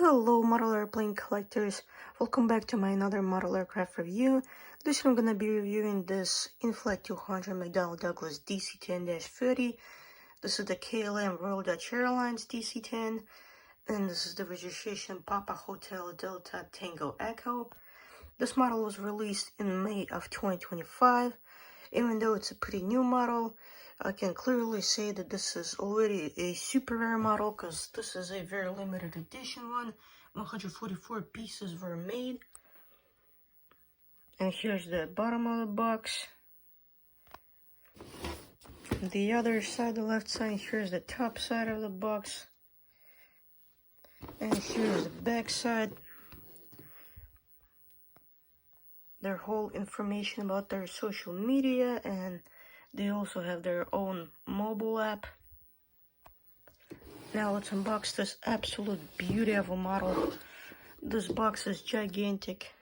Hello model airplane collectors, welcome back to my another model aircraft review. This I'm gonna be reviewing this InFlight 200 McDonnell Douglas DC-10-30. This is the KLM Royal Dutch Airlines DC-10, and this is the registration Papa Hotel Delta Tango Echo. This model was released in May of 2025. Even though it's a pretty new model, I can clearly say that this is already a super rare model because this is a very limited edition one. 144 pieces were made. And here's the bottom of the box. The other side, the left side, here's the top side of the box. And here's the back side. Their whole information about their social media, and they also have their own mobile app. Now let's unbox this absolute beauty of a model. This box is gigantic.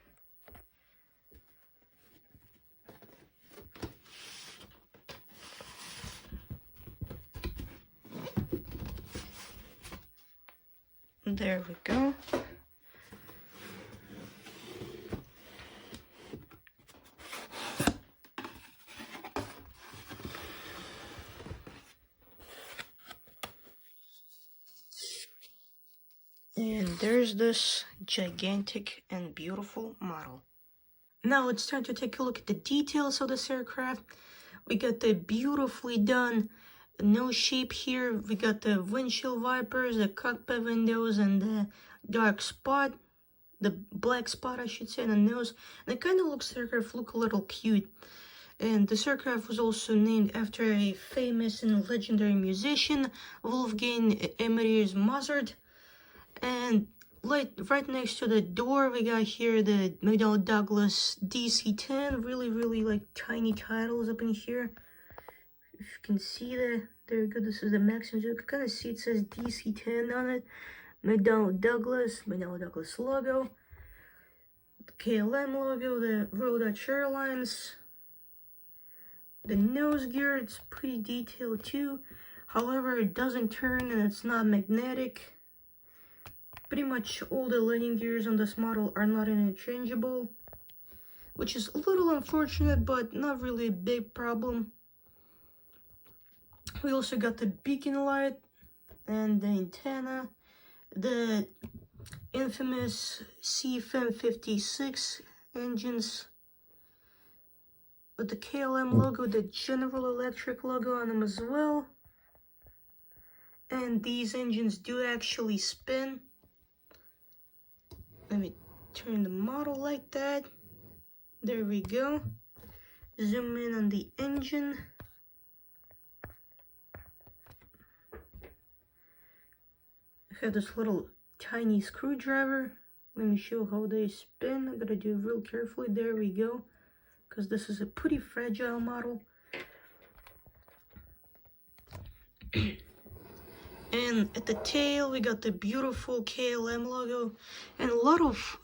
There we go. And there's this gigantic and beautiful model. Now it's time to take a look at the details of this aircraft. We got the beautifully done nose shape here. We got the windshield wipers, the cockpit windows, and the dark spot. The black spot, I should say, on the nose. And it kind of looks, the aircraft look a little cute. And this aircraft was also named after a famous and legendary musician, Wolfgang Amadeus Mozart. And right next to the door, we got here the McDonnell Douglas DC-10. Really like tiny titles up in here. If you can see that, there we go. This is the maximum. You can kind of see it says DC-10 on it. McDonnell Douglas logo. The KLM logo, the Royal Dutch Airlines. The nose gear, it's pretty detailed too. However, it doesn't turn and it's not magnetic. Pretty much all the landing gears on this model are not interchangeable, which is a little unfortunate, but not really a big problem. We also got the beacon light and the antenna, the infamous CFM56 engines with the KLM logo, the General Electric logo on them as well. And these engines do actually spin. Let me turn the model like that. There we go. Zoom in on the engine. I have this little tiny screwdriver. Let me show how they spin. I'm gonna do it real carefully. There we go. Because this is a pretty fragile model. And at the tail, we got the beautiful KLM logo and a lot of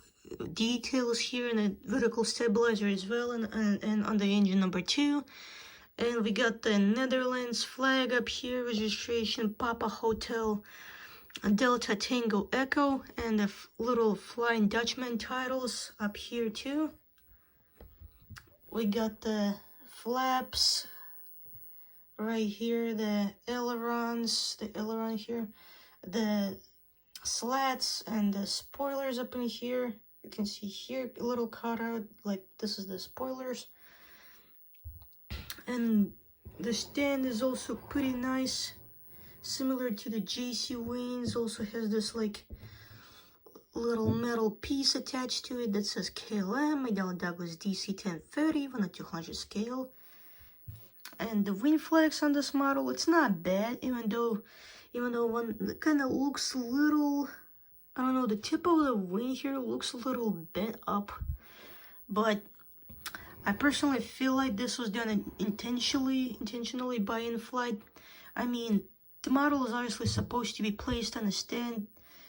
details here in the vertical stabilizer as well, and on the engine number 2. And we got the Netherlands flag up here, registration Papa Hotel Delta Tango Echo, and the little Flying Dutchman titles up here too. We got the flaps right here, the ailerons, the aileron here, the slats and the spoilers up in here. You can see here a little cutout, like this is the spoilers. And the stand is also pretty nice, similar to the JC wings. Also has this like little metal piece attached to it that says KLM McDonnell Douglas DC-10-30 on a 200 scale. And the wing flex on this model, it's not bad, even though one kind of looks a little, I don't know, the tip of the wing here looks a little bent up. But I personally feel like this was done intentionally by InFlight. I mean, the model is obviously supposed to be placed on a stand,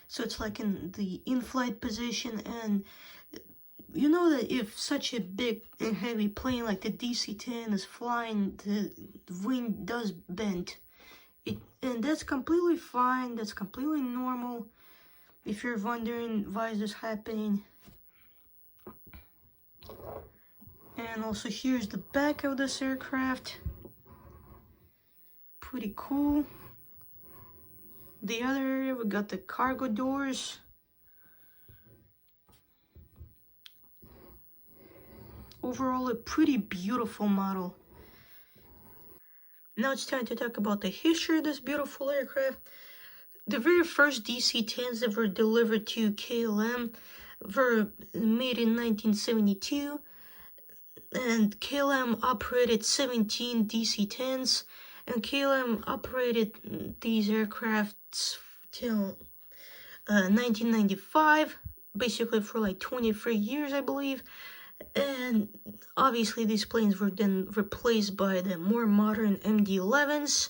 so it's like in the InFlight position, and you know that if such a big and heavy plane like the DC-10 is flying, the wing does bend. And that's completely fine, that's completely normal. if you're wondering why is this happening. And also here's the back of this aircraft. Pretty cool. The other area, we got the cargo doors. Overall, a pretty beautiful model. Now it's time to talk about the history of this beautiful aircraft. The very first DC-10s that were delivered to KLM were made in 1972, and KLM operated 17 DC-10s, and KLM operated these aircrafts till 1995, basically for like 23 years, I believe. And obviously these planes were then replaced by the more modern MD-11s.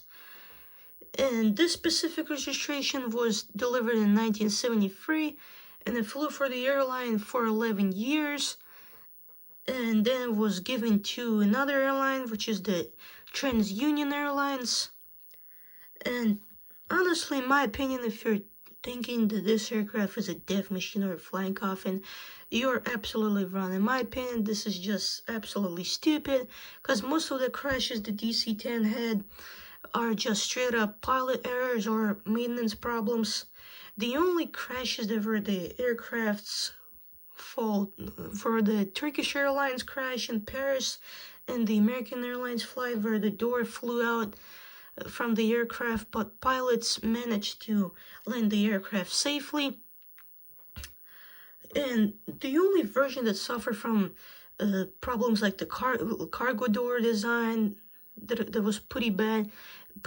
And this specific registration was delivered in 1973, and it flew for the airline for 11 years. And then it was given to another airline, which is the TransUnion Airlines. And honestly, in my opinion, if you're thinking that this aircraft is a death machine or a flying coffin, you're absolutely wrong. In my opinion, this is just absolutely stupid, because most of the crashes the DC-10 had are just straight up pilot errors or maintenance problems. The only crashes that were the aircraft's fault for the Turkish Airlines crash in Paris and the American Airlines flight where the door flew out from the aircraft, but pilots managed to land the aircraft safely. And the only version that suffered from problems like the cargo door design that was pretty bad,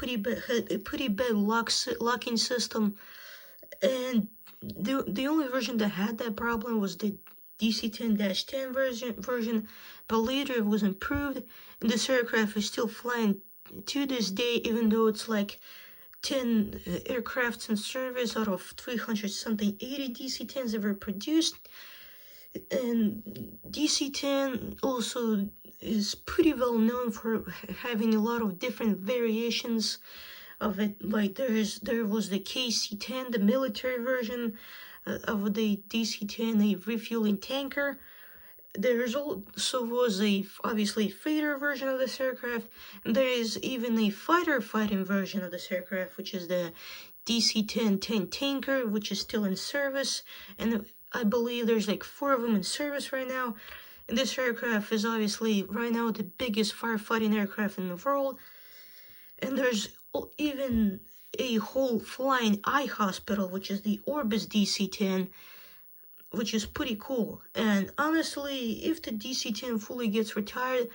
had a pretty bad locking system. And the only version that had that problem was the DC-10-10 version, but later it was improved, and this aircraft is still flying to this day, even though it's like 10 aircrafts in service out of 300 something 80 DC-10s that were produced. And DC-10 also is pretty well known for having a lot of different variations of it. Like there was the KC-10, the military version of the DC-10, a refueling tanker. There's also was obviously a freighter version of this aircraft, and there is even a fighter fighting version of this aircraft, which is the DC-10 tanker, which is still in service, and I believe there's like 4 of them in service right now. And this aircraft is obviously right now the biggest firefighting aircraft in the world. And there's even a whole flying eye hospital, which is the Orbis DC-10, which is pretty cool. And honestly, if the DC-10 fully gets retired,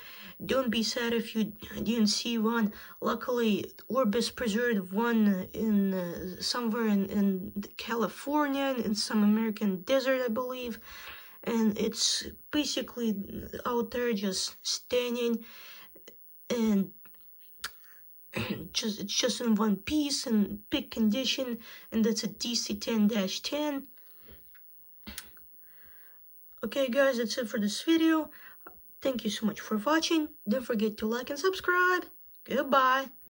don't be sad if you didn't see one. Luckily, Orbis preserved one in somewhere in California, in some American desert, I believe. And it's basically out there just standing, and it's just in one piece in big condition, and that's a DC-10-10. Okay guys, that's it for this video. Thank you so much for watching. Don't forget to like and subscribe. Goodbye.